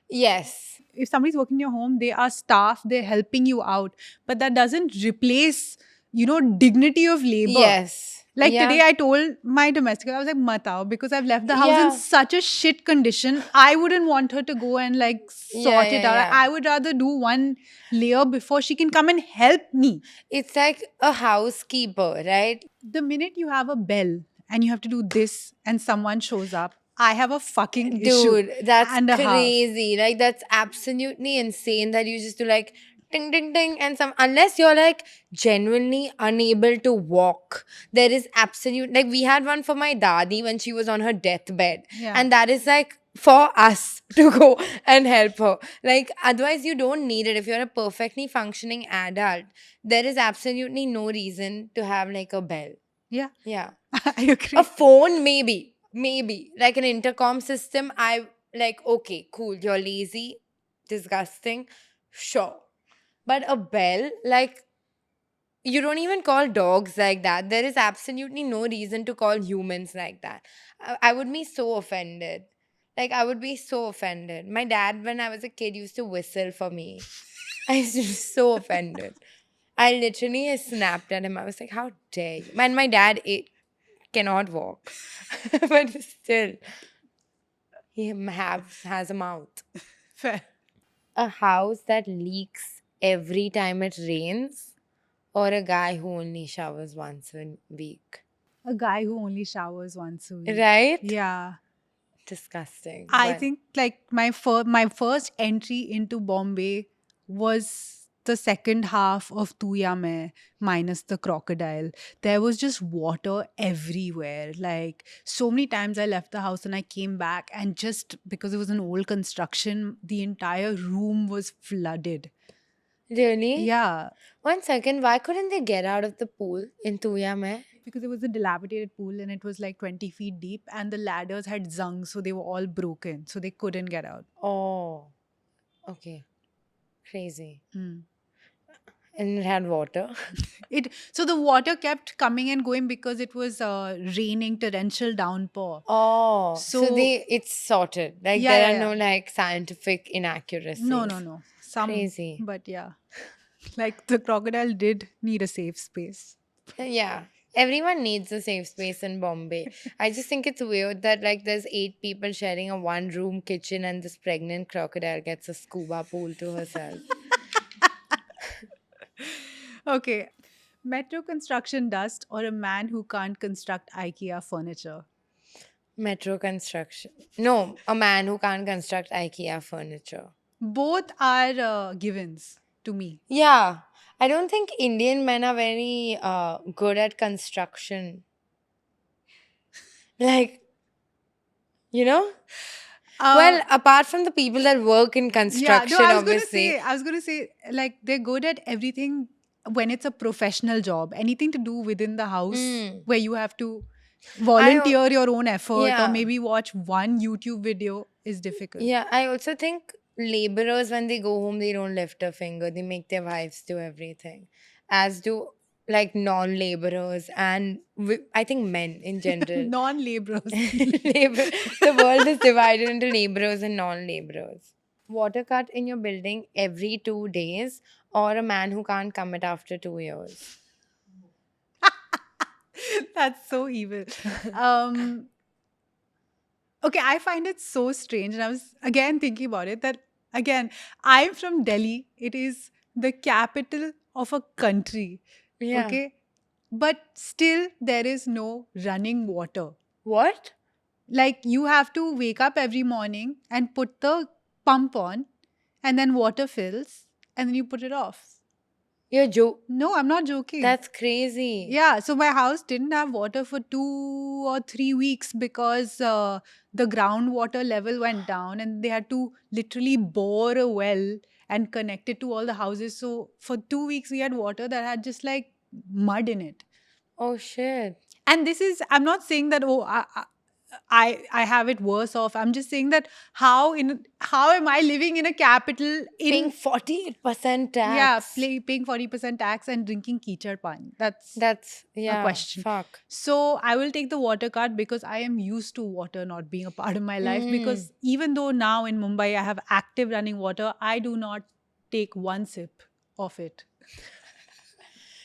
Yes. If somebody's working in your home, they are staff, they're helping you out. But that doesn't replace, dignity of labor. Yes. Like Yeah. today, I told my domestic, I was like, "Matao," because I've left the house Yeah. in such a shit condition. I wouldn't want her to go and like sort it out. Yeah. I would rather do one layer before she can come and help me. It's like a housekeeper, right? The minute you have a bell and you have to do this and someone shows up, I have a fucking issue. Dude, that's and a half. crazy. Like, that's absolutely insane that you just do like ding ding ding and some, unless you're like genuinely unable to walk. There is absolute, like, we had one for my dadi when she was on her deathbed. Yeah. And that is like for us to go and help her. Like, otherwise you don't need it. If you're a perfectly functioning adult, there is absolutely no reason to have like a bell. Yeah. Yeah. I agree. A phone, maybe like an intercom system. I like, okay, cool, you're lazy, disgusting, sure. But a bell, like, you don't even call dogs like that. There is absolutely no reason to call humans like that. I would be so offended. Like, I would be so offended. My dad, when I was a kid, used to whistle for me. I used to be so offended. I literally snapped at him. I was like, how dare you? Man, my dad cannot walk. But still, he has a mouth. Fair. A house that leaks every time it rains, or a guy who only showers once a week? A guy who only showers once a week. Right? Yeah. Disgusting. I but- think like my first entry into Bombay was the second half of Tu Ya Main minus the crocodile. There was just water everywhere. Like so many times I left the house and I came back and just because it was an old construction, the entire room was flooded. Really? Yeah. 1 second, why couldn't they get out of the pool in Tu Ya Main? because it was a dilapidated pool and it was like 20 feet deep and the ladders had zung, so they were all broken, so they couldn't get out. Oh, okay. Crazy. Hmm. And it had water. So the water kept coming and going because it was raining torrential downpour. Oh, so So it's sorted. Like yeah, there yeah, are yeah. no like scientific No, inaccuracies. no. Some, Crazy. but yeah, like the crocodile did need a safe space. Yeah. Everyone needs a safe space in Bombay. I just think it's weird that like there's 8 people sharing a one room kitchen and this pregnant crocodile gets a scuba pool to herself. Okay, metro construction dust or a man who can't construct IKEA furniture. Metro construction. No, a man who can't construct IKEA furniture. Both are givens to me. Yeah. I don't think Indian men are very good at construction. Like, you know? Well, apart from the people that work in Yeah, construction, no, obviously. I was gonna say, like they're good at everything when it's a professional job. Anything to do within the house Mm. where you have to I, volunteer your own effort or yeah. maybe watch one YouTube video is difficult. Yeah, I also think laborers, when they go home, they don't lift a finger. They make their wives do everything, as do like non laborers and I think men in general. Non-laborers. Labor, the world is divided into laborers and non laborers. Water cut in your building every 2 days, or a man who can't commit after 2 years. That's so evil. Um, okay, I find it so strange. And I was again thinking about it that, again, I'm from Delhi. It is the capital of a country. Yeah. Okay. But still, there is no running water. What? Like, you have to wake up every morning and put the pump on, and then water fills, and then you put it off. You're No, I'm not joking. That's crazy. Yeah, so my house didn't have water for 2 or 3 weeks because the groundwater level went down and they had to literally bore a well and connect it to all the houses. So for 2 weeks, we had water that had just like mud in it. Oh shit. And this is, I'm not saying that, oh, I have it worse off. I'm just saying that how am I living in a capital Paying in 48% tax. paying 40% tax and drinking kichad pani? That's Yeah, question. fuck. So I will take the water card because I am used to water not being a part of my life. Because even though now in Mumbai I have active running water, I do not take one sip of it.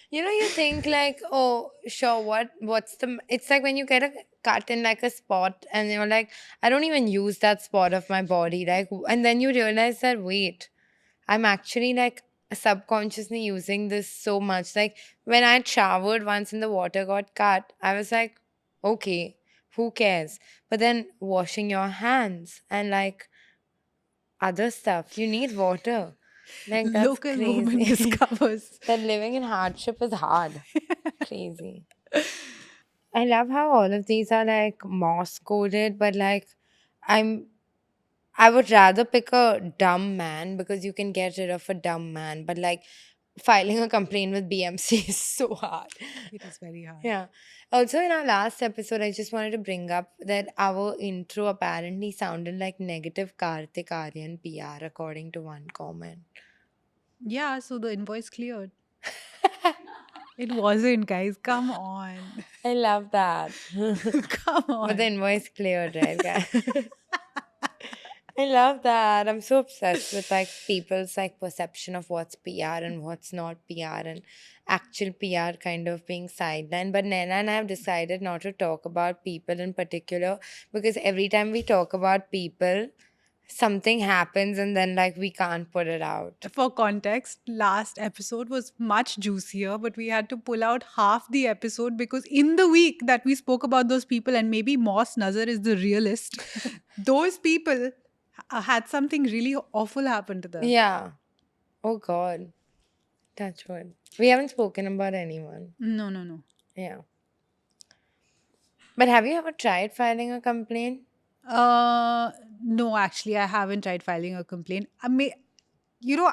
You know, you think like, oh, sure, it's like when you get a cut in like a spot and you're like, I don't even use that spot of my body. Like, and then you realize that, wait, I'm actually like subconsciously using this so much. Like when I showered once and the water got cut, I was like, okay, who cares? But then washing your hands and like other stuff, you need water. Like that's Local woman crazy. discovers. That living in hardship is hard. Crazy. I love how all of these are like Morse coded, but like I would rather pick a dumb man because you can get rid of a dumb man, but like filing a complaint with BMC is so hard. It is very hard. Yeah. Also, in our last episode, I just wanted to bring up that our intro apparently sounded like negative Kartik Aaryan PR, according to one comment. Yeah, so the invoice cleared. It wasn't, guys. Come on. I love that. Come on. But the invoice cleared, right, guys? I love that. I'm so obsessed with like people's like perception of what's PR and what's not PR and actual PR kind of being sidelined. But Naina and I have decided not to talk about people in particular because every time we talk about people, something happens and then like we can't put it out. For context, last episode was much juicier, but we had to pull out half the episode because in the week that we spoke about those people, and maybe Moss Nazar is the realist, those people had something really awful happen to them. Yeah. Oh God. That's good. We haven't spoken about anyone. No. Yeah. But have you ever tried filing a complaint? No, actually, I haven't tried filing a complaint.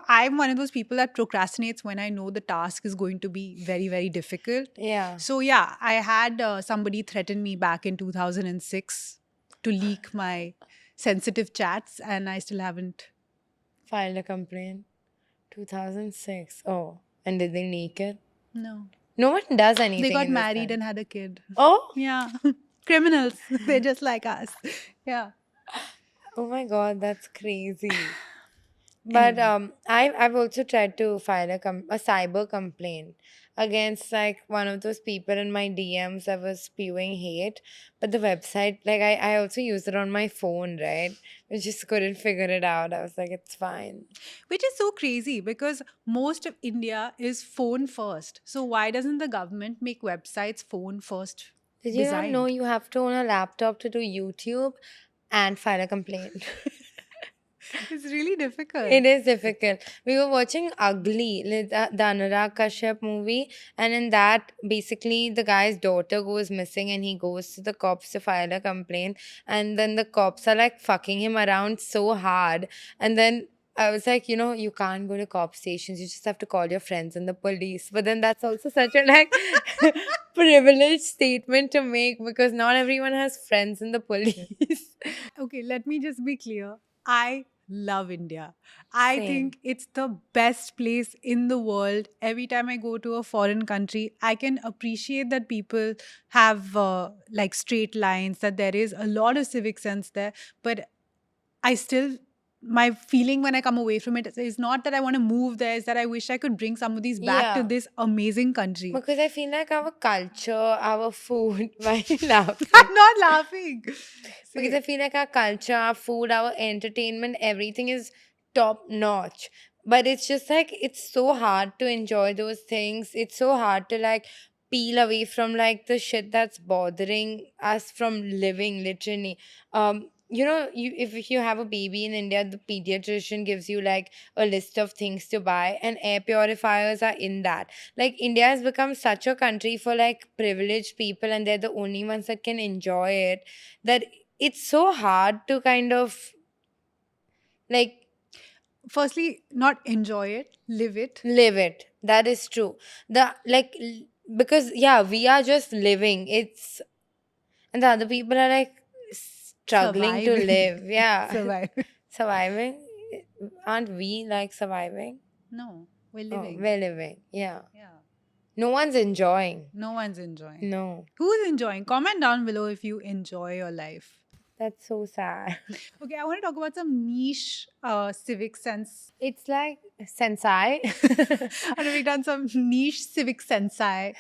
I'm one of those people that procrastinates when I know the task is going to be very, very difficult. Yeah. So, yeah, I had somebody threaten me back in 2006 to leak my sensitive chats, and I still haven't. Filed a complaint. 2006. Oh, and did they leak it? No. No one does They anything got in this married country. and had a kid. Oh, Yeah. Criminals. They're just like us. Yeah. oh my God, that's crazy. But Anyway. I've also tried to file a cyber complaint against like one of those people in my DMs that was spewing hate. But the website, like I also used it on my phone, right? I just couldn't figure it out. I was like, it's fine. Which is so crazy because most of India is phone first. So why doesn't the government make websites phone first Did you not know designed? you have to own a laptop to do YouTube and file a complaint? It's really difficult. It is difficult. We were watching Ugly, the Anurag Kashyap movie, and in that, basically, the guy's daughter goes missing, and he goes to the cops to file a complaint, and then the cops are like fucking him around so hard, and then. I was like, you can't go to cop stations. You just have to call your friends and the police. But then that's also such a like privileged statement to make because not everyone has friends in the police. Okay, let me just be clear. I love India. I Same. think it's the best place in the world. Every time I go to a foreign country, I can appreciate that people have like straight lines, that there is a lot of civic sense there. But I still, my feeling when I come away from it is not that I want to move there, is that I wish I could bring some of these back to Yeah. this amazing country. Because I feel like our culture, our food, why are you laughing? I'm not laughing. Because Say. I feel like our culture, our food, our entertainment, everything is top notch. But it's just like, it's so hard to enjoy those things. It's so hard to like peel away from like the shit that's bothering us from living literally. If you have a baby in India, the pediatrician gives you like a list of things to buy, and air purifiers are in that. Like India has become such a country for like privileged people, and they're the only ones that can enjoy it, that it's so hard to kind of like Firstly, not enjoy it, live it. live it. That is true. Because yeah, we are just living. It's and the other people are like struggling to Surviving. live. Yeah. Surviving. Surviving. Aren't we like surviving? No, we're Oh, living. we're living. Yeah. Yeah. No one's enjoying. No one's enjoying. No. Who's enjoying? Comment down below if you enjoy your life. That's so sad. Okay, I want to talk about some niche civic sense. It's like sensei. And we've done some niche civic sensei.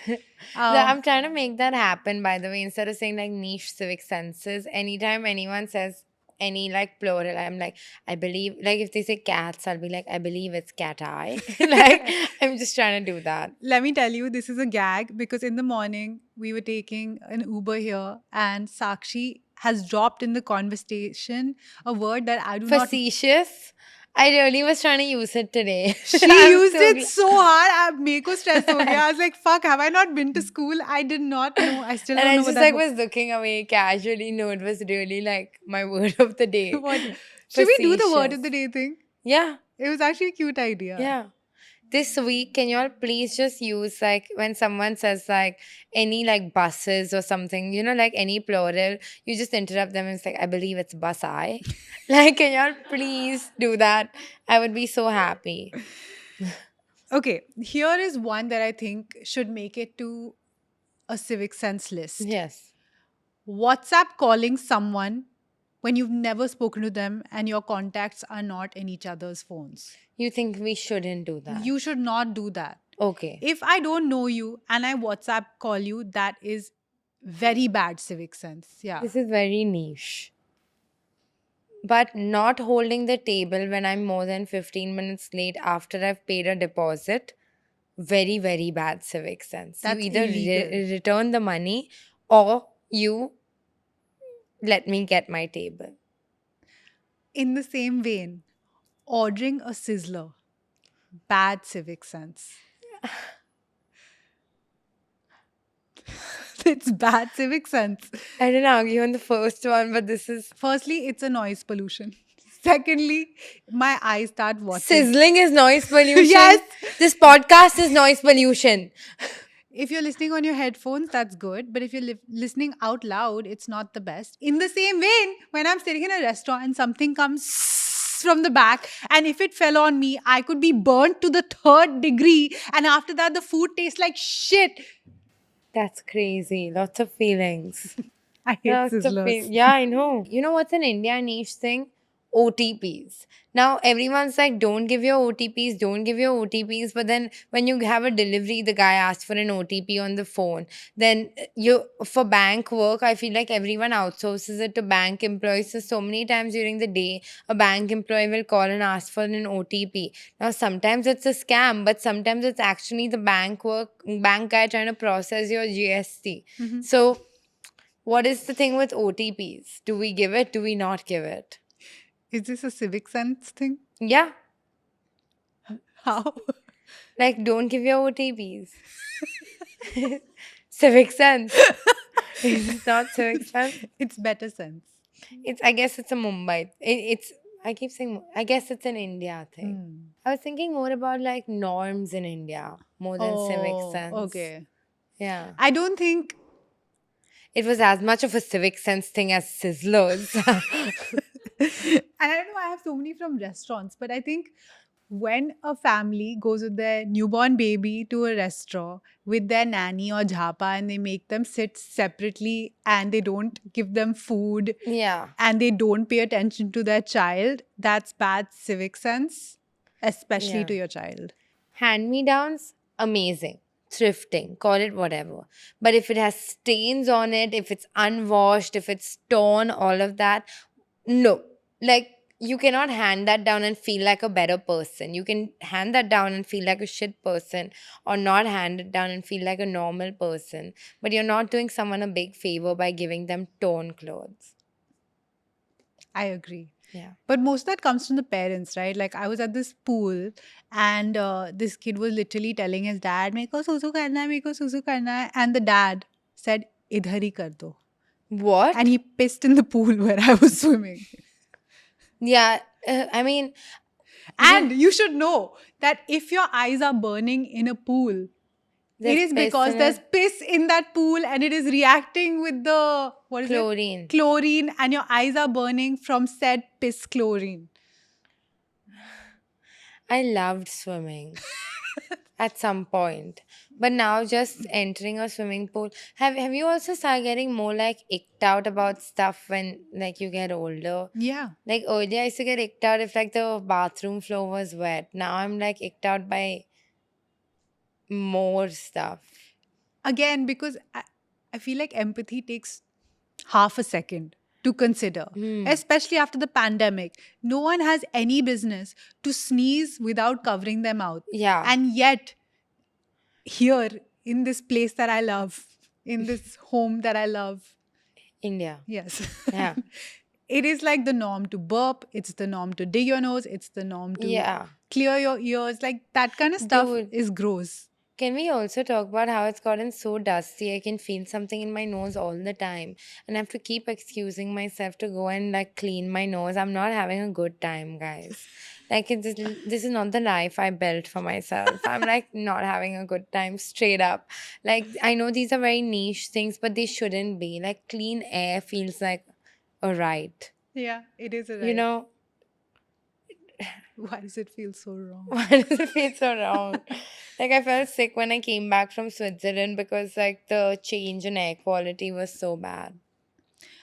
I'm trying to make that happen, by the way. Instead of saying like niche civic senses, anytime anyone says any like plural, I'm like, I believe, like if they say cats, I'll be like, I believe it's cat eye. Like, I'm just trying to do that. Let me tell you, this is a gag because in the morning we were taking an Uber here, and Sakshi has dropped in the conversation a word that I do not. Facetious. I really was trying to use it today. She I'm used so it so hard. I make her stress ho gaya. I was like, fuck, have I not been to school? I did not know. I still And don't I know what just that like word. was looking away casually. No, it was really like my word of the day. What? Should we do the word of Facetious. the day thing? Yeah. It was actually a cute idea. Yeah. This week, can you all please just use like when someone says like any like buses or something, like any plural, you just interrupt them and it's like, I believe it's bus I. Like, can you all please do that? I would be so happy. Okay, here is one that I think should make it to a civic sense list. Yes. WhatsApp calling someone when you've never spoken to them and your contacts are not in each other's phones. You think we shouldn't do that? You should not do that. Okay. If I don't know you and I WhatsApp call you, that is very bad civic sense. Yeah. This is very niche. But not holding the table when I'm more than 15 minutes late after I've paid a deposit, very, very bad civic sense. That's you either illegal. return the money or you let me get my table. In the same vein, ordering a sizzler, bad civic sense. It's bad civic sense. I didn't argue on the first one, but this is Firstly, it's a noise pollution. Secondly, my eyes start watering. Sizzling is noise pollution. Yes. This podcast is noise pollution. If you're listening on your headphones, that's good. But if you're listening out loud, it's not the best. In the same vein, when I'm sitting in a restaurant and something comes from the back, and if it fell on me, I could be burnt to the third degree. And after that, the food tastes like shit. That's crazy. Lots of feelings. I hate Lots of sizzlers. Yeah, I know. You know what's an India niche thing? OTPs. Now everyone's like, don't give your OTPs, don't give your OTPs. But then when you have a delivery, the guy asks for an OTP on the phone. Then you for bank work, I feel like everyone outsources it to bank employees. So many times during the day, a bank employee will call and ask for an OTP. Now sometimes it's a scam, but sometimes it's actually the bank guy trying to process your GST. Mhm. So what is the thing with OTPs? Do we give it? Do we not give it? Is this a civic sense thing? Yeah. How? Like, don't give your OTPs. Civic sense. It's not civic sense. It's better sense. I guess it's a Mumbai. I keep saying, I guess it's an India thing. Hmm. I was thinking more about like norms in India more than civic Oh, sense. okay. Yeah. I don't think It was as much of a civic sense thing as Sizzlers. and I don't know, I have so many from restaurants, but I think when a family goes with their newborn baby to a restaurant with their nanny or jhapa and they make them sit separately and they don't give them food Yeah. and they don't pay attention to their child, that's bad civic sense, especially Yeah. to your child. Hand-me-downs, amazing. Thrifting, call it whatever. But if it has stains on it, if it's unwashed, if it's torn, all of that, no. Like, you cannot hand that down and feel like a better person. You can hand that down and feel like a shit person, or not hand it down and feel like a normal person. But you're not doing someone a big favor by giving them torn clothes. I agree. Yeah. But most of that comes from the parents, right? Like I was at this pool and this kid was literally telling his dad, "Meko susu karna hai, meko susu karna hai," and the dad said, "Idhar hi kar do." What? And he pissed in the pool where I was swimming. Yeah. I mean, And you should know that if your eyes are burning in a pool, there's it is piss because in there's it. piss in that pool and it is reacting with the what is Chlorine. it? Chlorine, and your eyes are burning from said piss chlorine. I loved swimming at some point. But now just entering a swimming pool. Have you also started getting more like icked out about stuff when like you get older? Yeah. Like earlier I used to get icked out if like the bathroom floor was wet. Now I'm like icked out by more stuff. Again, because I feel like empathy takes half a second to consider, especially after the pandemic. No one has any business to sneeze without covering their mouth. Yeah. And yet, here in this place that I love, in this home that I love, India. yes. Yeah. It is like the norm to burp, it's the norm to dig your nose, it's the norm to Yeah. clear your ears. Like that kind of stuff Dude. is gross. Can we also talk about how it's gotten so dusty? I can feel something in my nose all the time. And I have to keep excusing myself to go and like clean my nose. I'm not having a good time, guys. Like this is not the life I built for myself. I'm like not having a good time straight up. Like I know these are very niche things, but they shouldn't be. Like clean air feels like a right. Yeah, it is a right. You know? Why does it feel so wrong? Why does it feel so wrong? Like I felt sick when I came back from Switzerland because like the change in air quality was so bad.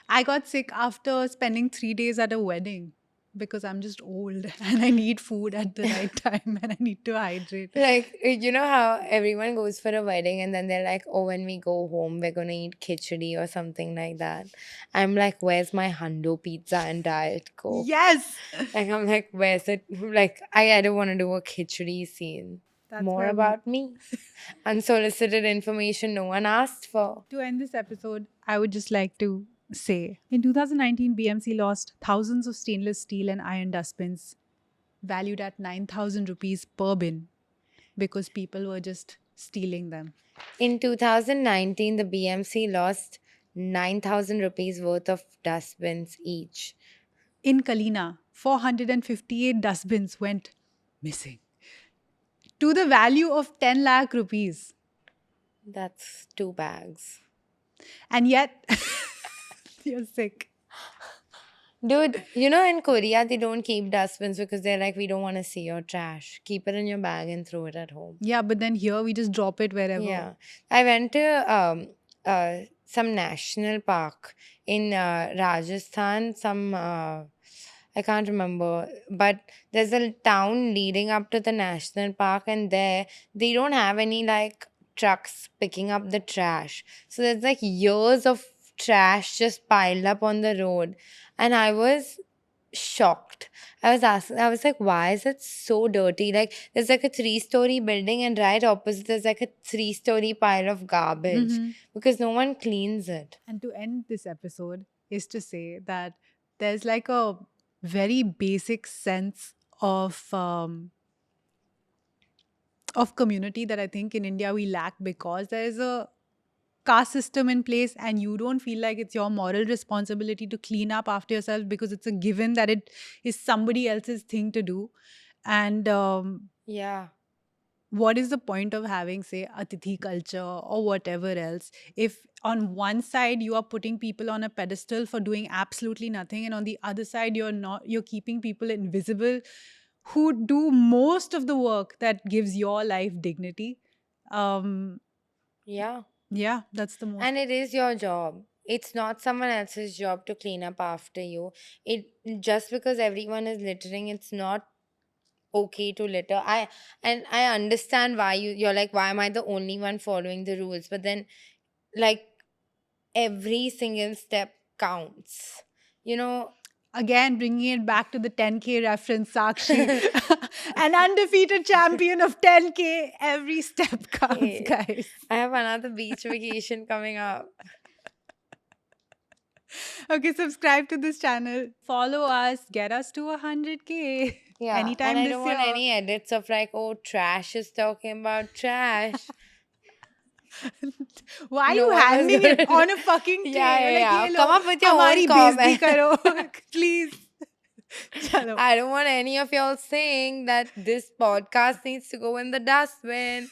I got sick after spending 3 days at a wedding because I'm just old and I need food at the right time and I need to hydrate. Like you know how everyone goes for a wedding and then they're like, oh, when we go home we're gonna eat khichdi or something like that. I'm like, where's my hundo pizza and diet coke? Yes. Like I'm like, where's it? Like I don't want to do a khichdi scene. That's More where we- about me. Unsolicited information no one asked for. To end this episode, I would just like to say in 2019, BMC lost thousands of stainless steel and iron dustbins valued at 9,000 rupees per bin because people were just stealing them. In 2019, the BMC lost 9,000 rupees worth of dustbins each. In Kalina, 458 dustbins went missing to the value of 10 lakh rupees. That's 2 bags. And yet, you're sick. Dude, you know, in Korea, they don't keep dustbins because they're like, we don't want to see your trash. Keep it in your bag and throw it at home. Yeah, but then here we just drop it wherever. Yeah. I went to some national park in Rajasthan, I can't remember, but there's a town leading up to the national park, and there they don't have any like trucks picking up the trash. So there's like years of trash just piled up on the road, and I was shocked. I was like, why is it so dirty? Like, there's like a 3-story building, and right opposite, there's like a 3-story pile of garbage Mhm. because no one cleans it. And to end this episode is to say that there's like a very basic sense of community that I think in India we lack, because there is a caste system in place and you don't feel like it's your moral responsibility to clean up after yourself because it's a given that it is somebody else's thing to do. And Yeah. what is the point of having, say, atithi culture or whatever else, if on one side you are putting people on a pedestal for doing absolutely nothing, and on the other side you're keeping people invisible who do most of the work that gives your life dignity. Yeah. Yeah, that's the most. And it is your job. It's not someone else's job to clean up after you. It just because everyone is littering, it's not okay to litter. I understand why you're like, why am I the only one following the rules? But then like every single step counts. You know, Again, bringing it back to the 10K reference, Sakshi, an undefeated champion of 10K. Every step counts, hey, guys. I have another beach vacation coming up. Okay, subscribe to this channel, follow us, get us to 100K Yeah. And anytime I this don't want year. any edits of like, oh, trash is talking about trash. Why are No you one was hanging it gonna- on a fucking tray? Yeah, You're yeah, like, yeah. "Ye Come lo, up with your own hamari बेइज्जती comment." करो, please. Chalo. I don't want any of y'all saying that this podcast needs to go in the dustbin.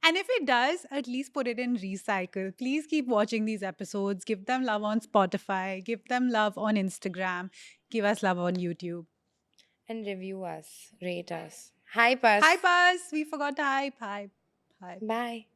And if it does, at least put it in recycle. Please keep watching these episodes. Give them love on Spotify. Give them love on Instagram. Give us love on YouTube. And review us, rate us, hype us. Hype us. We forgot to hype. Hype. Hype. Bye.